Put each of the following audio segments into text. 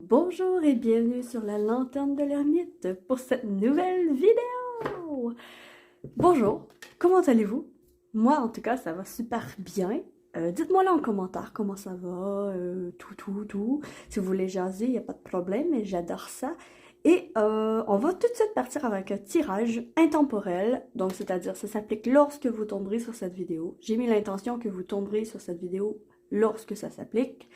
Bonjour et bienvenue sur la lanterne de l'ermite pour cette nouvelle vidéo. Bonjour, comment allez-vous? Moi en tout cas ça va super bien. Dites-moi là en commentaire comment ça va, tout. Si vous voulez jaser, il n'y a pas de problème, mais j'adore ça. Et on va tout de suite partir avec un tirage intemporel. Donc c'est-à-dire ça s'applique lorsque vous tomberez sur cette vidéo. J'ai mis l'intention que vous tomberez sur cette vidéo lorsque ça s'applique.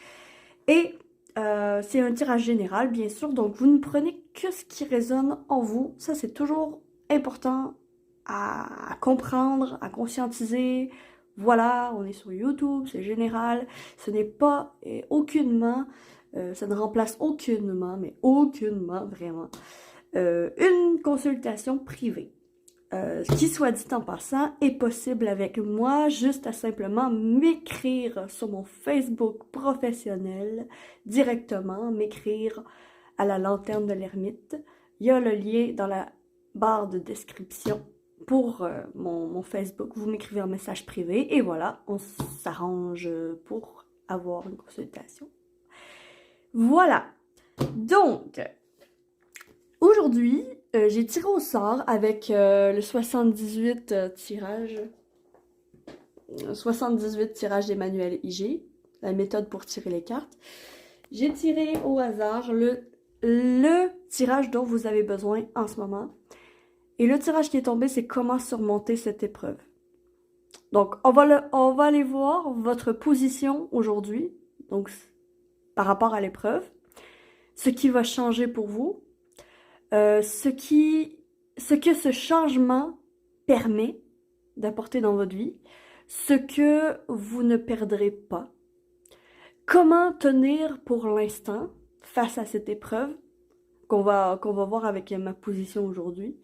Et c'est un tirage général, bien sûr, donc vous ne prenez que ce qui résonne en vous. Ça, c'est toujours important à comprendre, à conscientiser. Voilà, on est sur YouTube, c'est général. Ce n'est pas aucunement, ça ne remplace aucunement, mais aucunement vraiment, une consultation privée. Ce qui, soit dit en passant, est possible avec moi, juste à simplement m'écrire sur mon Facebook professionnel, directement, m'écrire à la lanterne de l'ermite. Il y a le lien dans la barre de description pour mon Facebook. Vous m'écrivez un message privé et voilà, on s'arrange pour avoir une consultation. Voilà. Donc, aujourd'hui, j'ai tiré au sort avec le 78 tirage. 78 tirages d'Emmanuel IG, la méthode pour tirer les cartes. J'ai tiré au hasard le tirage dont vous avez besoin en ce moment. Et le tirage qui est tombé, c'est comment surmonter cette épreuve. Donc, on va aller voir votre position aujourd'hui, donc par rapport à l'épreuve, ce qui va changer pour vous, ce que ce changement permet d'apporter dans votre vie, ce que vous ne perdrez pas, comment tenir pour l'instant face à cette épreuve qu'on va voir avec ma position aujourd'hui,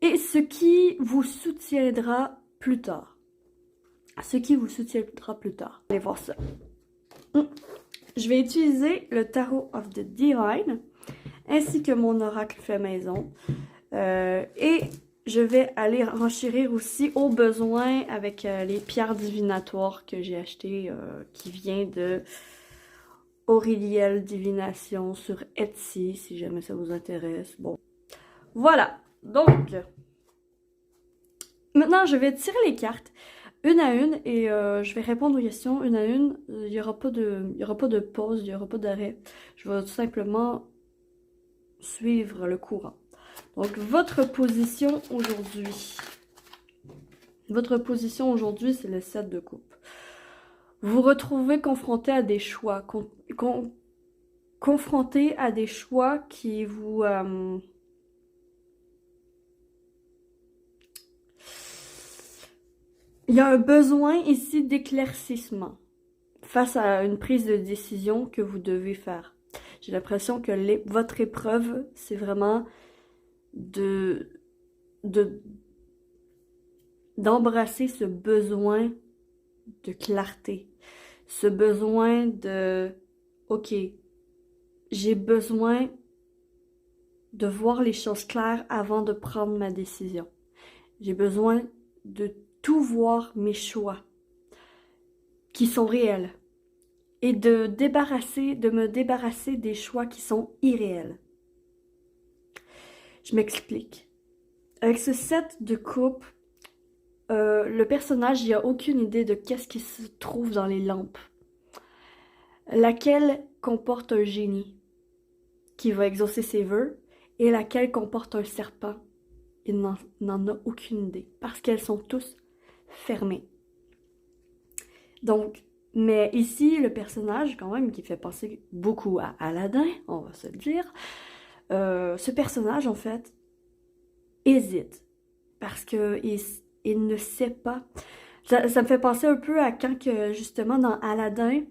et ce qui vous soutiendra plus tard. Ce qui vous soutiendra plus tard. Allez voir ça. Je vais utiliser le Tarot of the Divine, ainsi que mon oracle fait maison. Et je vais aller renchérir aussi au besoin avec les pierres divinatoires que j'ai achetées, qui vient de Aureliel Divination sur Etsy, si jamais ça vous intéresse. Bon, voilà. Donc, maintenant, je vais tirer les cartes une à une et je vais répondre aux questions une à une. Il n'y aura pas de pause, il n'y aura pas d'arrêt. Je vais tout simplement suivre le courant. Donc, votre position aujourd'hui. Votre position aujourd'hui, c'est le 7 de coupe. Vous vous retrouvez confronté à des choix. Confronté à des choix qui vous... Il y a un besoin ici d'éclaircissement face à une prise de décision que vous devez faire. J'ai l'impression que votre épreuve, c'est vraiment d'embrasser ce besoin de clarté, ce besoin de ok, j'ai besoin de voir les choses claires avant de prendre ma décision. J'ai besoin de tout voir mes choix qui sont réels et de me débarrasser des choix qui sont irréels. Je m'explique. Avec ce set de coupe, le personnage, il n'a aucune idée de qu'est-ce qui se trouve dans les lampes. Laquelle comporte un génie qui va exaucer ses vœux et laquelle comporte un serpent. Il n'en a aucune idée parce qu'elles sont tous fermées. Donc, mais ici, le personnage, quand même, qui fait penser beaucoup à Aladdin, on va se le dire, ce personnage, en fait, hésite parce qu'il ne sait pas. Ça me fait penser un peu à quand, justement, dans Aladdin,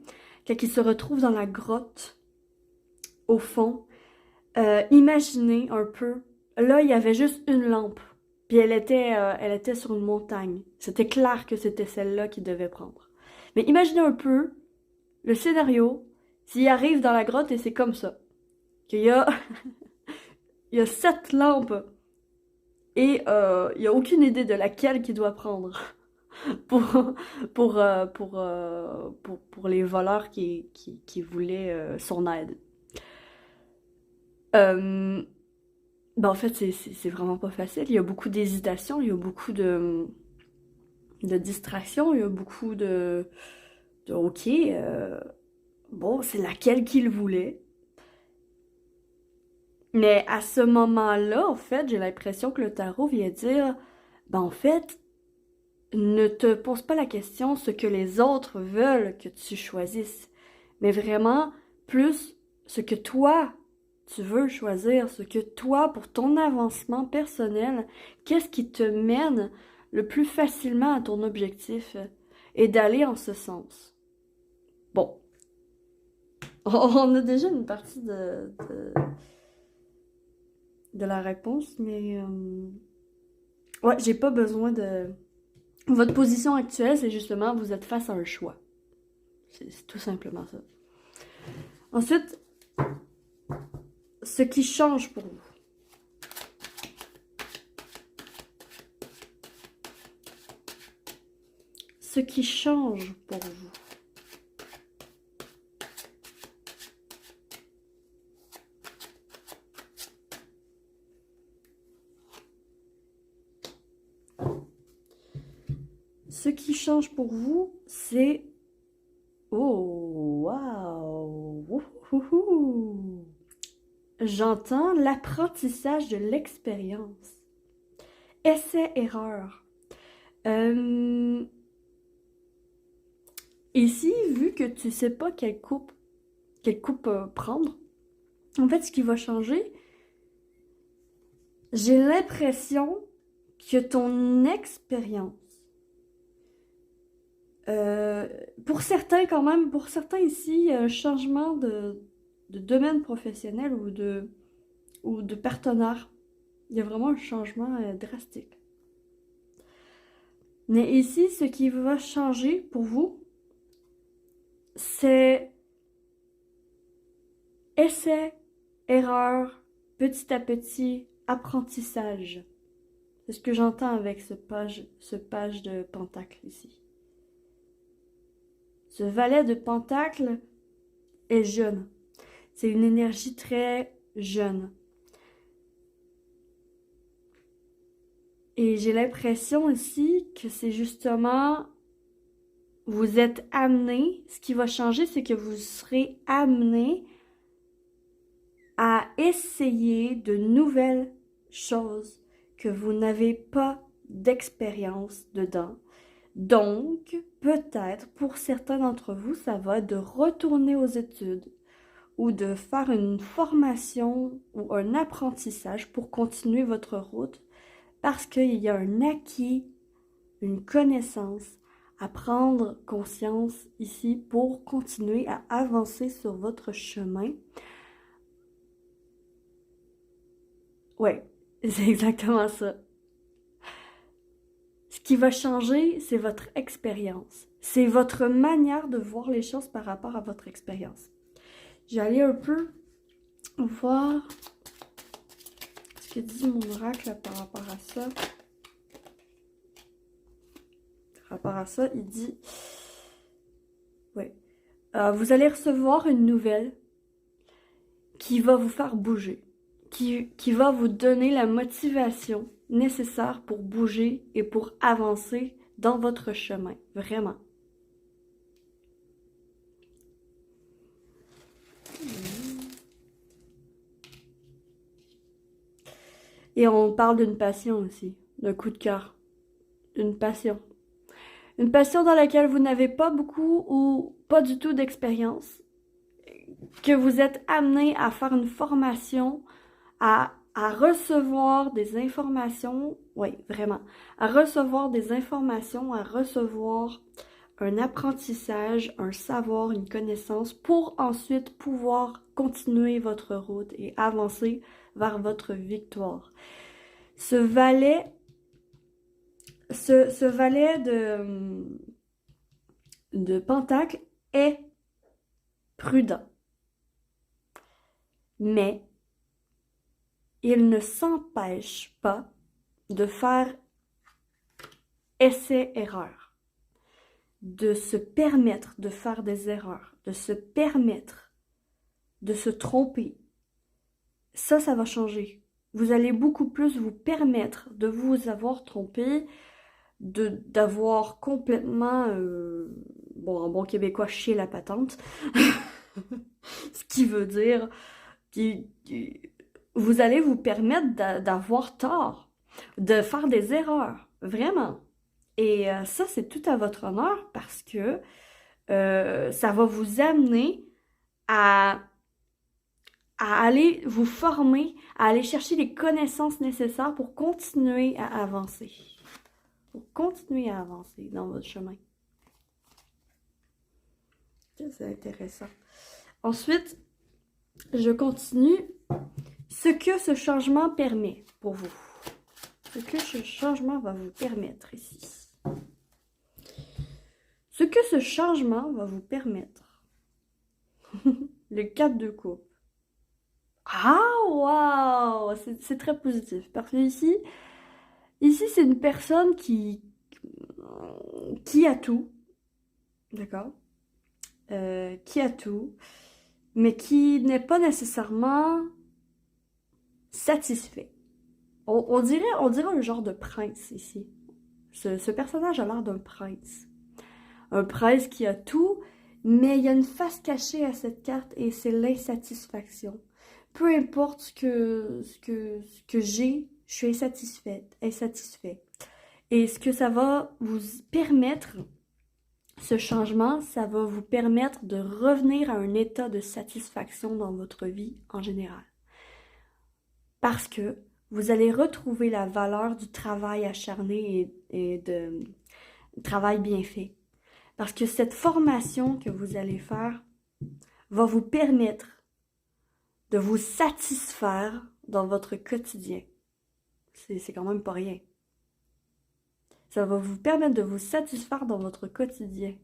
quand il se retrouve dans la grotte, au fond, imaginez un peu, là, il y avait juste une lampe, puis elle était sur une montagne. C'était clair que c'était celle-là qu'il devait prendre. Mais imaginez un peu le scénario s'il arrive dans la grotte et c'est comme ça. Qu'il y a, il y a 7 lampes et il n'y a aucune idée de laquelle qu'il doit prendre pour les voleurs qui voulaient son aide. Euh, en fait, c'est vraiment pas facile. Il y a beaucoup d'hésitation, il y a beaucoup de distraction, il y a beaucoup de OK, bon, c'est laquelle qu'il voulait. Mais à ce moment-là, en fait, j'ai l'impression que le tarot vient dire, en fait, ne te pose pas la question ce que les autres veulent que tu choisisses, mais vraiment plus ce que toi, tu veux choisir, ce que toi, pour ton avancement personnel, qu'est-ce qui te mène le plus facilement à ton objectif et d'aller en ce sens. Bon, on a déjà une partie de la réponse, mais ouais, j'ai pas besoin de... Votre position actuelle, c'est justement, vous êtes face à un choix. C'est tout simplement ça. Ensuite, ce qui change pour vous. Ce qui change pour vous. Ce qui change pour vous, c'est... Oh, waouh! J'entends l'apprentissage de l'expérience. Essai-erreur. Ici, vu que tu sais pas quelle coupe prendre, en fait, ce qui va changer, j'ai l'impression que ton expérience, pour certains quand même, pour certains ici, il y a un changement de domaine professionnel ou de partenaire. Il y a vraiment un changement drastique. Mais ici, ce qui va changer pour vous, c'est essai, erreur, petit à petit, apprentissage. C'est ce que j'entends avec ce page de pentacle ici. Ce valet de pentacle est jeune. C'est une énergie très jeune. Et j'ai l'impression ici que c'est justement, vous êtes amené, ce qui va changer, c'est que vous serez amené à essayer de nouvelles choses que vous n'avez pas d'expérience dedans. Donc, peut-être pour certains d'entre vous, ça va être de retourner aux études ou de faire une formation ou un apprentissage pour continuer votre route parce qu'il y a un acquis, une connaissance à prendre conscience ici pour continuer à avancer sur votre chemin. Ouais, c'est exactement ça. Ce qui va changer, c'est votre expérience. C'est votre manière de voir les choses par rapport à votre expérience. J'allais un peu voir ce que dit mon oracle par rapport à ça. Par rapport à ça, il dit... Ouais. Vous allez recevoir une nouvelle qui va vous faire bouger. Qui va vous donner la motivation nécessaire pour bouger et pour avancer dans votre chemin. Vraiment. Et on parle d'une passion aussi, d'un coup de cœur, d'une passion. Une passion dans laquelle vous n'avez pas beaucoup ou pas du tout d'expérience, que vous êtes amené à faire une formation, à recevoir des informations, oui, vraiment, à recevoir des informations, à recevoir un apprentissage, un savoir, une connaissance pour ensuite pouvoir continuer votre route et avancer vers votre victoire. Ce valet de pentacle est prudent, mais il ne s'empêche pas de faire essai-erreur, de se permettre de faire des erreurs, de se permettre de se tromper. ça va changer. Vous allez beaucoup plus vous permettre de vous avoir trompé, d'avoir complètement, bon, en bon québécois, chier la patente. Ce qui veut dire que vous allez vous permettre d'avoir tort, de faire des erreurs, vraiment. Et ça, c'est tout à votre honneur parce que ça va vous amener à, à aller vous former, à aller chercher les connaissances nécessaires pour continuer à avancer. Pour continuer à avancer dans votre chemin. C'est intéressant. Ensuite, je continue. Ce que ce changement permet pour vous. Ce que ce changement va vous permettre ici. Ce que ce changement va vous permettre. Le 4 de coupe. Ah, waouh! C'est très positif. Parce que ici c'est une personne qui a tout. D'accord? Qui a tout, mais qui n'est pas nécessairement satisfait. On dirait un genre de prince ici. Ce personnage a l'air d'un prince. Un prince qui a tout, mais il y a une face cachée à cette carte et c'est l'insatisfaction. Peu importe ce que j'ai, je suis insatisfait. Et ce que ça va vous permettre, ce changement, ça va vous permettre de revenir à un état de satisfaction dans votre vie en général. Parce que vous allez retrouver la valeur du travail acharné et de travail bien fait. Parce que cette formation que vous allez faire va vous permettre de vous satisfaire dans votre quotidien. C'est quand même pas rien. Ça va vous permettre de vous satisfaire dans votre quotidien.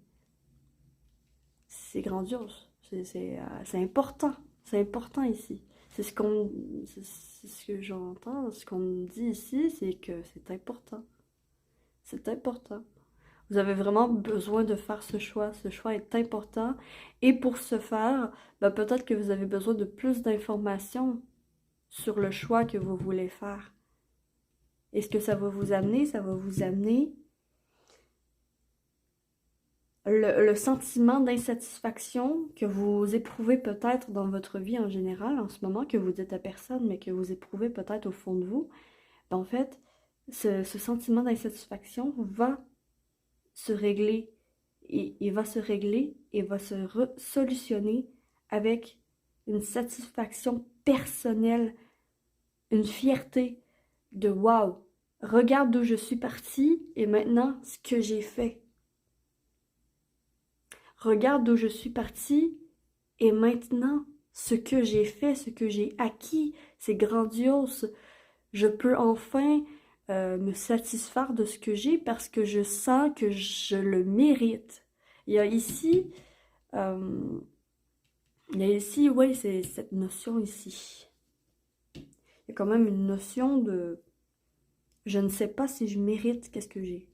C'est grandiose. C'est important. C'est important ici. C'est ce que j'entends, ce qu'on me dit ici, c'est que c'est important. C'est important. Vous avez vraiment besoin de faire ce choix. Ce choix est important. Et pour ce faire, ben peut-être que vous avez besoin de plus d'informations sur le choix que vous voulez faire. Et ce que ça va vous amener? Ça va vous amener le sentiment d'insatisfaction que vous éprouvez peut-être dans votre vie en général en ce moment, que vous dites à personne, mais que vous éprouvez peut-être au fond de vous. Ben, en fait, ce sentiment d'insatisfaction va se régler. Il va se régler et va se solutionner avec une satisfaction personnelle, une fierté de wow, regarde d'où je suis partie et maintenant ce que j'ai fait. Regarde d'où je suis partie et maintenant ce que j'ai fait, ce que j'ai acquis, c'est grandiose. Je peux enfin me satisfaire de ce que j'ai parce que je sens que je le mérite. Il y a ici, ouais, c'est cette notion ici. Il y a quand même une notion de je ne sais pas si je mérite qu'est-ce que j'ai.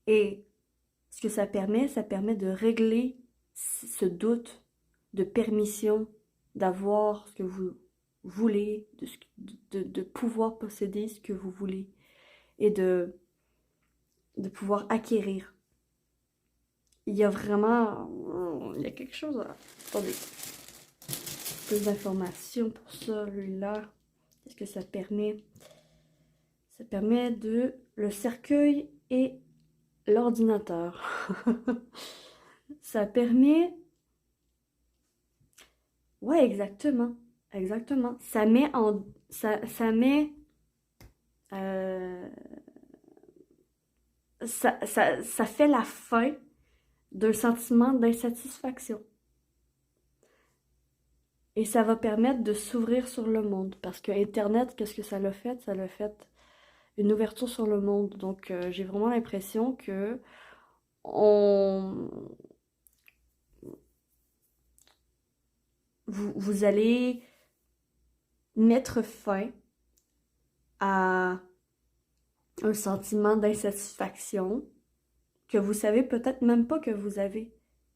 Et ce que ça permet de régler ce doute de permission, d'avoir ce que vous voulez, de pouvoir posséder ce que vous voulez et de pouvoir acquérir. Il y a vraiment... Il y a quelque chose à... Attendez. Plus d'informations pour celui-là. Qu'est-ce que ça permet? Ça permet de... Le cercueil et l'ordinateur. Ça permet... Ouais, exactement. Exactement. Ça met en... Ça met... ça fait la fin d'un sentiment d'insatisfaction. Et ça va permettre de s'ouvrir sur le monde. Parce que Internet, qu'est-ce que ça l'a fait? Ça l'a fait une ouverture sur le monde. Donc, j'ai vraiment l'impression que vous allez mettre fin à un sentiment d'insatisfaction que vous savez peut-être même pas que vous avez.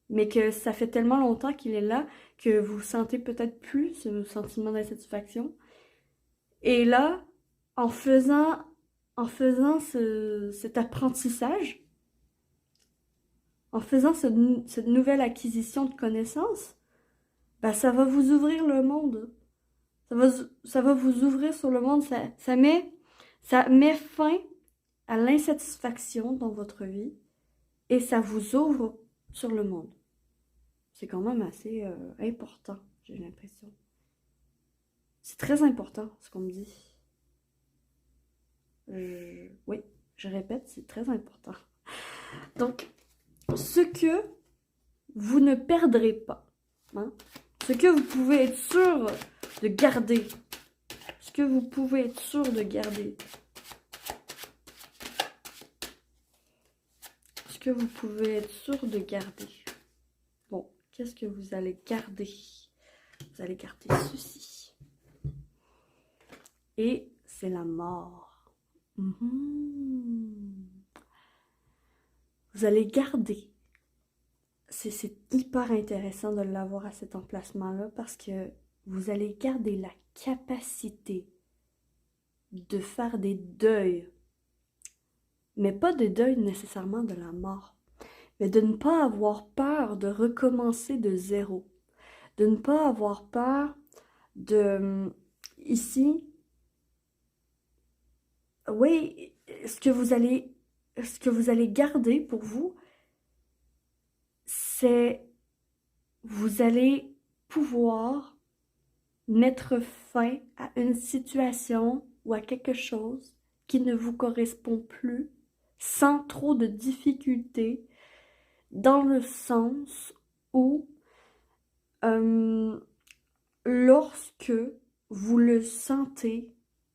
mais que ça fait tellement longtemps qu'il est là que vous sentez peut-être plus ce sentiment d'insatisfaction. Et là, en faisant, cet apprentissage, en faisant cette nouvelle acquisition de connaissances, ben, ça va vous ouvrir le monde. Ça va vous ouvrir sur le monde. Ça met fin à l'insatisfaction dans votre vie et ça vous ouvre sur le monde. C'est quand même assez important, j'ai l'impression. C'est très important ce qu'on me dit. Oui, je répète, c'est très important. Donc, ce que vous ne perdrez pas, hein, ce que vous pouvez être sûr de garder, ce que vous pouvez être sûr de garder, ce que vous pouvez être sûr de garder. Bon, qu'est-ce que vous allez garder? Vous allez garder ceci. Et c'est la mort. Vous allez garder. C'est hyper intéressant de l'avoir à cet emplacement-là parce que vous allez garder la capacité de faire des deuils. Mais pas des deuils nécessairement de la mort. Mais de ne pas avoir peur de recommencer de zéro. De ne pas avoir peur de... Ici, oui, ce que vous allez garder pour vous, c'est vous allez pouvoir mettre fin à une situation ou à quelque chose qui ne vous correspond plus sans trop de difficultés, dans le sens où lorsque vous le sentez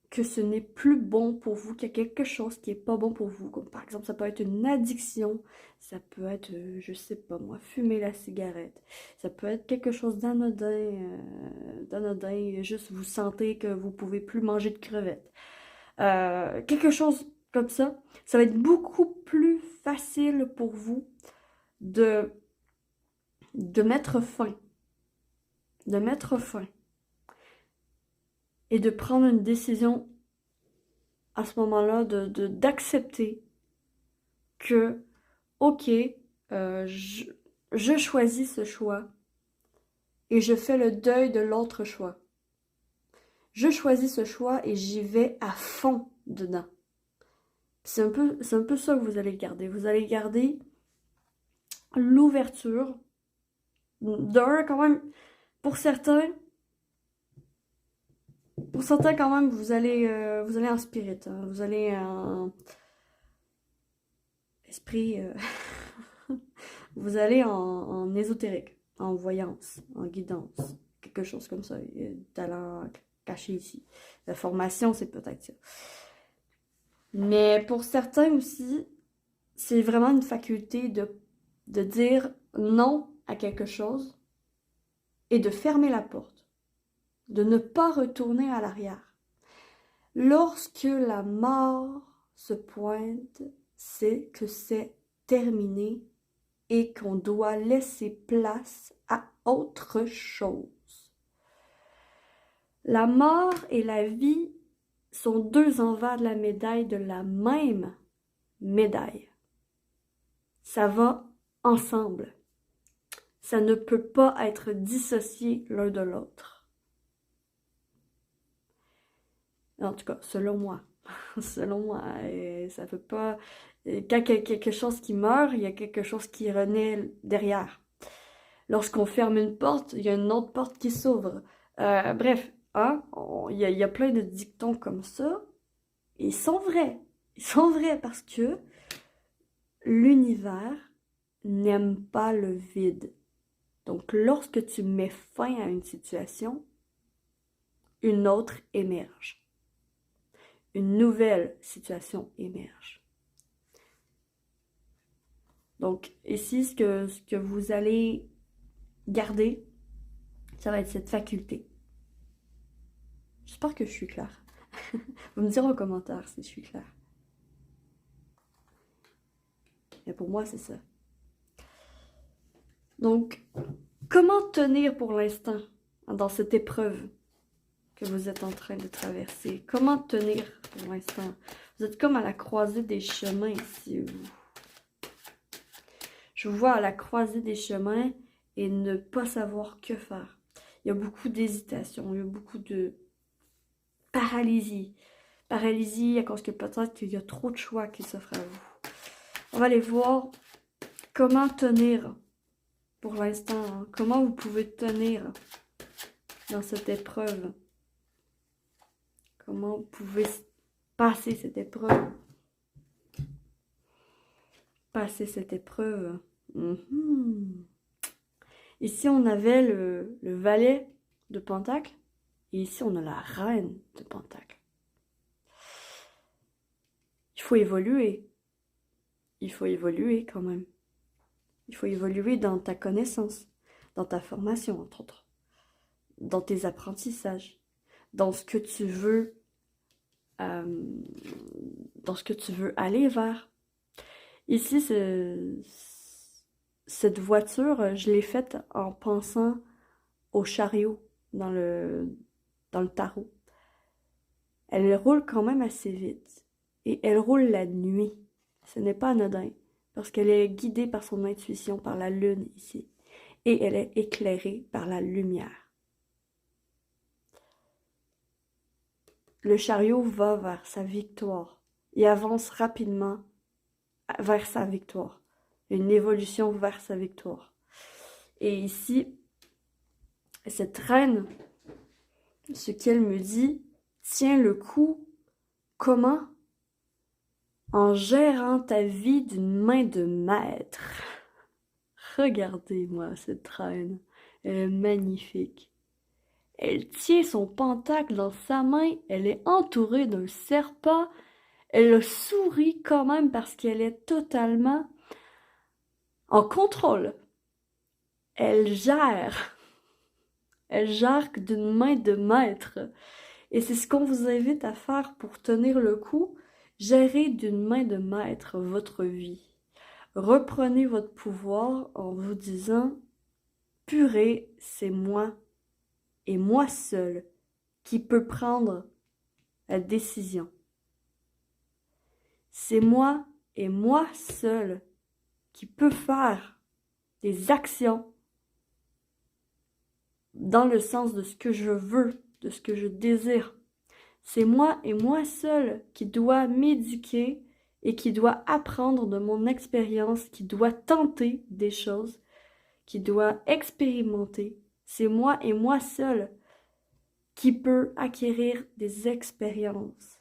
que ce n'est plus bon pour vous, qu'il y a quelque chose qui n'est pas bon pour vous, comme par exemple ça peut être une addiction, ça peut être, je sais pas moi, fumer la cigarette, ça peut être quelque chose d'anodin, juste vous sentez que vous pouvez plus manger de crevettes. Quelque chose comme ça va être beaucoup plus facile pour vous de mettre fin, et de prendre une décision à ce moment-là, d'accepter que, ok, je choisis ce choix et je fais le deuil de l'autre choix. Je choisis ce choix et j'y vais à fond dedans. C'est un peu ça que vous allez garder. Vous allez garder l'ouverture. D'un, quand même, pour certains quand même, vous allez en spirit, hein. Vous allez en esprit, vous allez en ésotérique, en voyance, en guidance, quelque chose comme ça. Il y a des talents cachés ici. La formation, c'est peut-être ça. Mais pour certains aussi, c'est vraiment une faculté de dire non à quelque chose et de fermer la porte, de ne pas retourner à l'arrière. Lorsque la mort se pointe, c'est que c'est terminé et qu'on doit laisser place à autre chose. La mort et la vie sont deux envers de la médaille de la même médaille. Ça va ensemble. Ça ne peut pas être dissocié l'un de l'autre. En tout cas, selon moi. Selon moi, ça peut pas... Quand il y a quelque chose qui meurt, il y a quelque chose qui renaît derrière. Lorsqu'on ferme une porte, il y a une autre porte qui s'ouvre. Bref, hein, il y a plein de dictons comme ça. Et ils sont vrais. Ils sont vrais parce que l'univers n'aime pas le vide. Donc, lorsque tu mets fin à une situation, une autre émerge. Une nouvelle situation émerge. Donc, ici, ce que vous allez garder, ça va être cette faculté. J'espère que je suis claire. Vous me direz en commentaire si je suis claire. Mais pour moi, c'est ça. Donc, comment tenir pour l'instant dans cette épreuve que vous êtes en train de traverser? Comment tenir pour l'instant? Vous êtes comme à la croisée des chemins ici. Je vous vois à la croisée des chemins et ne pas savoir que faire. Il y a beaucoup d'hésitation, il y a beaucoup de paralysie. Paralysie à cause que peut-être qu'il y a trop de choix qui s'offrent à vous. On va aller voir comment tenir pour l'instant. Hein. Comment vous pouvez tenir dans cette épreuve. Comment vous pouvez passer cette épreuve. Passer cette épreuve. Ici, on avait le valet de Pentacle. Et ici, on a la reine de Pentacle. Il faut évoluer. Il faut évoluer quand même. Il faut évoluer dans ta connaissance, dans ta formation, entre autres. Dans tes apprentissages. Dans ce que tu veux... dans ce que tu veux aller vers. Ici, cette voiture, je l'ai faite en pensant au chariot dans le tarot. Elle roule quand même assez vite. Et elle roule la nuit. Ce n'est pas anodin. Parce qu'elle est guidée par son intuition, par la lune ici. Et elle est éclairée par la lumière. Le chariot va vers sa victoire. Il avance rapidement vers sa victoire. Une évolution vers sa victoire. Et ici, cette reine, ce qu'elle me dit, tient le coup. Comment? En gérant ta vie d'une main de maître. Regardez-moi cette reine. Elle est magnifique. Elle tient son pentacle dans sa main. Elle est entourée d'un serpent. Elle sourit quand même parce qu'elle est totalement en contrôle. Elle gère. Elle gère d'une main de maître. Et c'est ce qu'on vous invite à faire pour tenir le coup. Gérez d'une main de maître votre vie. Reprenez votre pouvoir en vous disant « Purée, c'est moi et moi seul qui peut prendre la décision. C'est moi et moi seul qui peut faire des actions dans le sens de ce que je veux, de ce que je désire. C'est moi et moi seul qui dois m'éduquer et qui doit apprendre de mon expérience, qui doit tenter des choses, qui doit expérimenter. C'est moi et moi seul qui peut acquérir des expériences.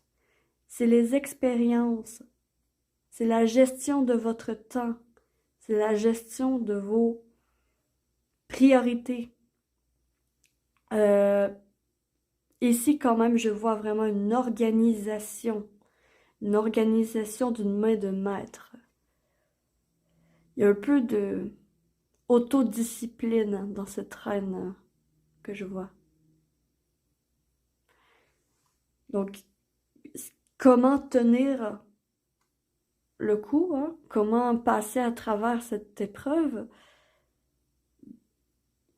C'est les expériences, c'est la gestion de votre temps, c'est la gestion de vos priorités. Ici, quand même, je vois vraiment une organisation d'une main de maître. Il y a un peu de autodiscipline dans cette reine que je vois. Donc, comment tenir le coup, hein? Comment passer à travers cette épreuve?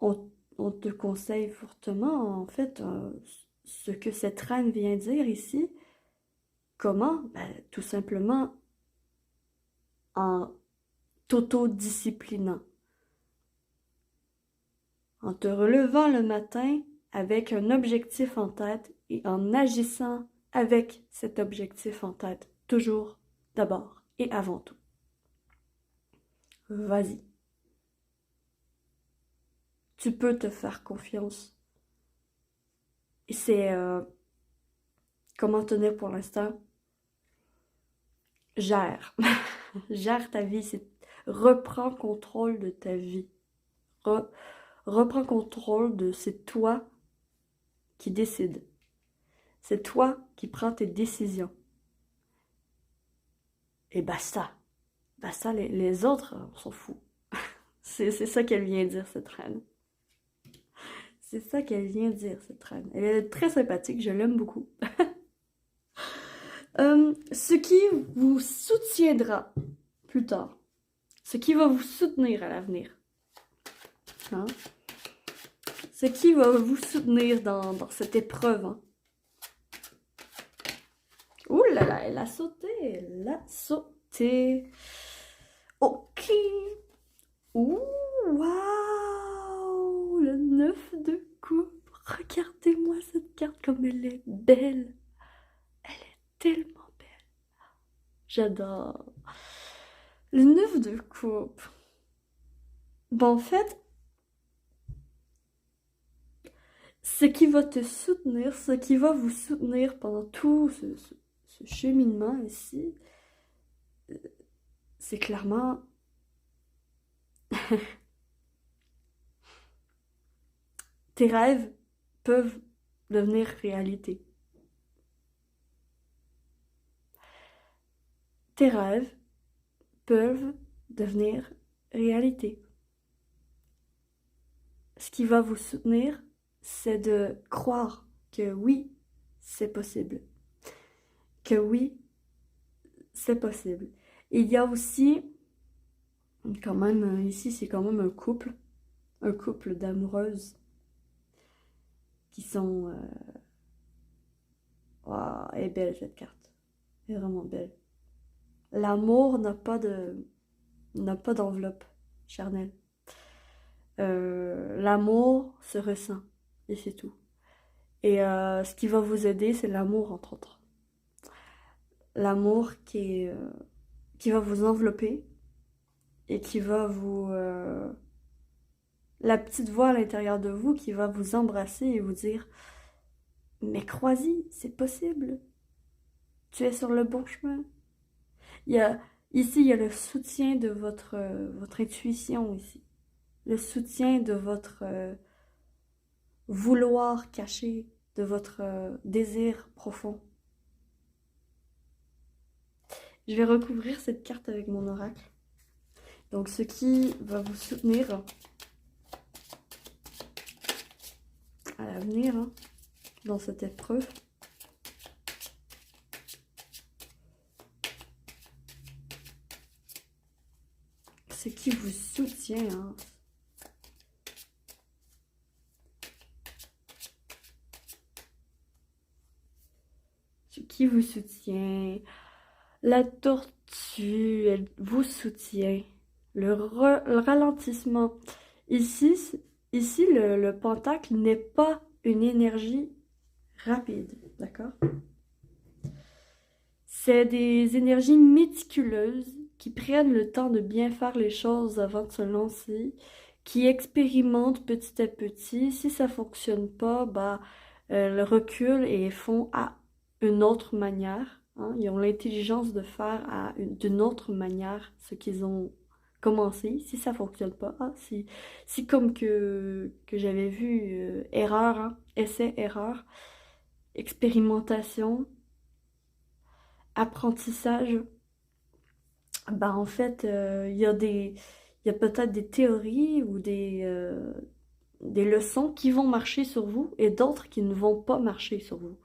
On te conseille fortement, en fait, ce que cette reine vient dire ici. Comment? Ben, tout simplement en t'autodisciplinant. En te relevant le matin avec un objectif en tête et en agissant avec cet objectif en tête. Toujours, d'abord et avant tout. Vas-y. Tu peux te faire confiance. Et c'est... comment tenir pour l'instant? Gère. Gère ta vie. Reprends contrôle de ta vie. Reprends contrôle de... C'est toi qui décides. C'est toi qui prends tes décisions. Et basta. Basta, les autres, on s'en fout. C'est ça qu'elle vient dire, cette reine. C'est ça qu'elle vient dire, cette reine. Elle est très sympathique, je l'aime beaucoup. Ce qui vous soutiendra plus tard. Ce qui va vous soutenir à l'avenir. Hein? Ce qui va vous soutenir dans cette épreuve. Hein? Ouh là là, elle a sauté, elle a sauté. Ok. Ouh, waouh, le 9 de coupe. Regardez-moi cette carte comme elle est belle. Elle est tellement belle. J'adore. Le 9 de coupe. Bon, en fait, ce qui va te soutenir, ce qui va vous soutenir pendant tout ce cheminement ici, c'est clairement tes rêves peuvent devenir réalité. Tes rêves peuvent devenir réalité. Ce qui va vous soutenir, c'est de croire que oui, c'est possible. Que oui, c'est possible. Il y a aussi, quand même, ici, c'est quand même un couple d'amoureuses qui sont... Waouh, elle est belle cette carte. Elle est vraiment belle. L'amour n'a pas d'enveloppe charnelle. L'amour se ressent, et c'est tout. Et ce qui va vous aider, c'est l'amour, entre autres. L'amour qui va vous envelopper et qui va vous... la petite voix à l'intérieur de vous qui va vous embrasser et vous dire « Mais crois-y, c'est possible. Tu es sur le bon chemin. » Ici, il y a le soutien de votre intuition ici. Le soutien de votre vouloir caché, de votre désir profond. Je vais recouvrir cette carte avec mon oracle. Donc, ce qui va vous soutenir à l'avenir, hein, dans cette épreuve. Ce qui vous soutient, hein. Ce qui vous soutient. La tortue, elle vous soutient. Le ralentissement. Ici, le pentacle n'est pas une énergie rapide, d'accord? C'est des énergies méticuleuses qui prennent le temps de bien faire les choses avant de se lancer, qui expérimentent petit à petit. Si ça fonctionne pas, bah, le recul et font à une autre manière. Hein. Ils ont l'intelligence de faire d'une autre manière ce qu'ils ont commencé. Si ça fonctionne pas, si comme que j'avais vu, erreur, hein, essai, erreur, expérimentation, apprentissage, ben en fait, il y a peut-être des théories ou des leçons qui vont marcher sur vous et d'autres qui ne vont pas marcher sur vous.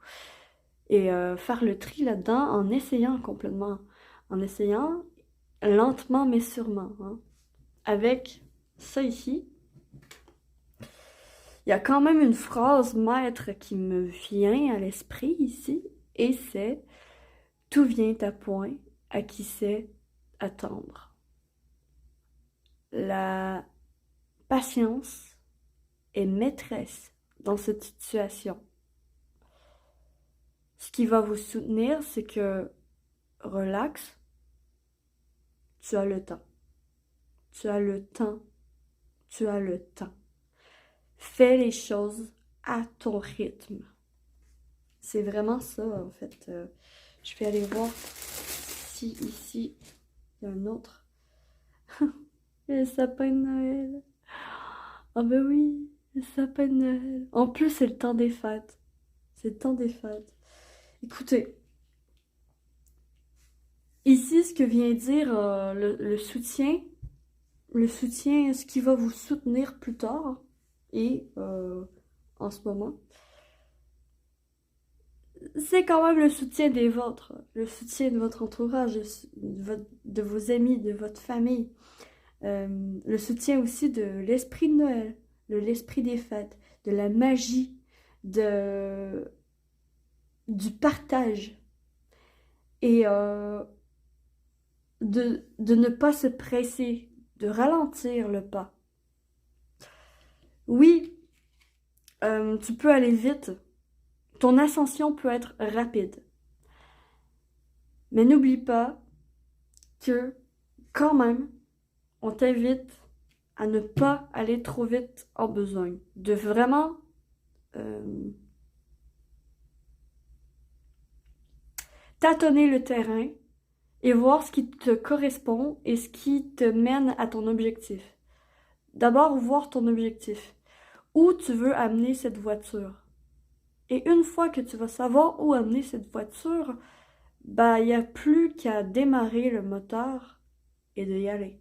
Et faire le tri là-dedans en essayant complètement, en essayant lentement mais sûrement. Hein. Avec ça ici, il y a quand même une phrase maître qui me vient à l'esprit ici, et c'est « Tout vient à point à qui sait attendre ». La patience est maîtresse dans cette situation. Ce qui va vous soutenir, c'est que relax, tu as le temps. Tu as le temps. Tu as le temps. Fais les choses à ton rythme. C'est vraiment ça, en fait. Je vais aller voir si ici, il y a un autre. Le sapin de Noël. Ah ben oui, le sapin de Noël. En plus, c'est le temps des fêtes. C'est le temps des fêtes. Écoutez, ici, ce que vient dire le soutien, ce qui va vous soutenir plus tard et en ce moment, c'est quand même le soutien des vôtres, le soutien de votre entourage, de vos amis, de votre famille. le soutien aussi de l'esprit de Noël, de l'esprit des fêtes, de la magie, du partage et de ne pas se presser, de ralentir le pas. Oui, tu peux aller vite, ton ascension peut être rapide, mais n'oublie pas que quand même, on t'invite à ne pas aller trop vite en besogne, de vraiment tâtonner le terrain et voir ce qui te correspond et ce qui te mène à ton objectif. D'abord, voir ton objectif. Où tu veux amener cette voiture. Et une fois que tu vas savoir où amener cette voiture, il n'y a plus qu'à démarrer le moteur et d'y aller.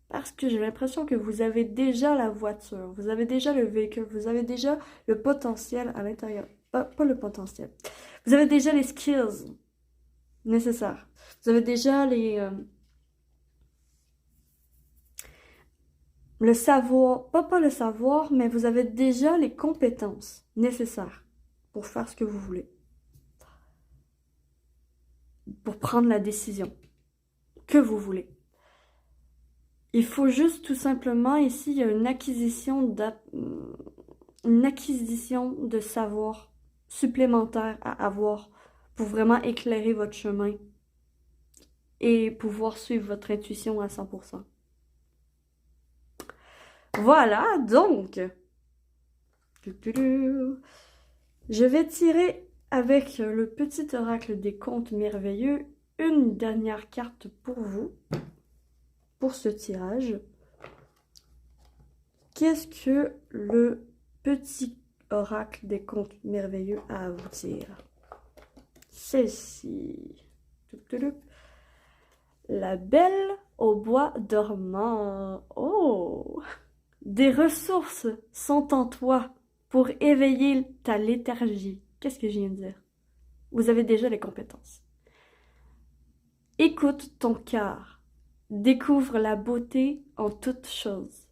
Parce que j'ai l'impression que vous avez déjà la voiture, vous avez déjà le véhicule, vous avez déjà le potentiel à l'intérieur. Pas le potentiel. Vous avez déjà les skills nécessaires. Vous avez déjà le savoir, pas le savoir, mais vous avez déjà les compétences nécessaires pour faire ce que vous voulez. Pour prendre la décision que vous voulez. Il faut juste tout simplement, ici, il y a une acquisition de savoir supplémentaire à avoir pour vraiment éclairer votre chemin et pouvoir suivre votre intuition à 100%. Voilà, donc, je vais tirer avec le petit oracle des contes merveilleux une dernière carte pour vous, pour ce tirage. Qu'est-ce que le petit oracle des contes merveilleux a à vous dire? Celle-ci. La belle au bois dormant. Oh! Des ressources sont en toi pour éveiller ta léthargie. Qu'est-ce que je viens de dire? Vous avez déjà les compétences. Écoute ton cœur. Découvre la beauté en toutes choses.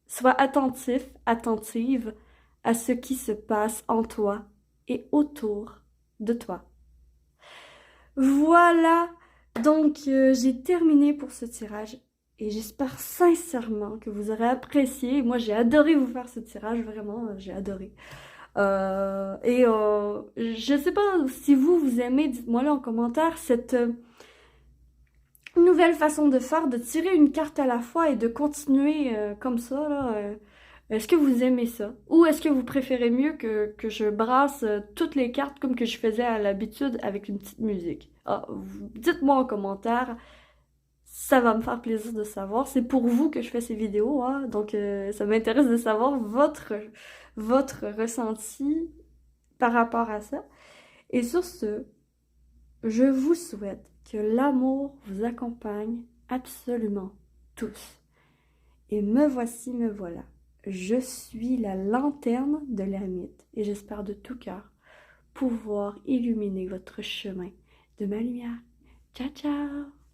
Sois attentif, attentive à ce qui se passe en toi et autour de toi. Voilà, donc j'ai terminé pour ce tirage et j'espère sincèrement que vous aurez apprécié. Moi, j'ai adoré vous faire ce tirage, vraiment, j'ai adoré. Je sais pas si vous aimez, dites-moi là en commentaire, cette nouvelle façon de faire, de tirer une carte à la fois et de continuer comme ça, là. Est-ce que vous aimez ça? Ou est-ce que vous préférez mieux que je brasse toutes les cartes comme que je faisais à l'habitude avec une petite musique? Dites-moi en commentaire, ça va me faire plaisir de savoir. C'est pour vous que je fais ces vidéos, hein, donc ça m'intéresse de savoir votre ressenti par rapport à ça. Et sur ce, je vous souhaite que l'amour vous accompagne absolument tous. Et me voici, me voilà. Je suis la lanterne de l'ermite et j'espère de tout cœur pouvoir illuminer votre chemin de ma lumière. Ciao, ciao!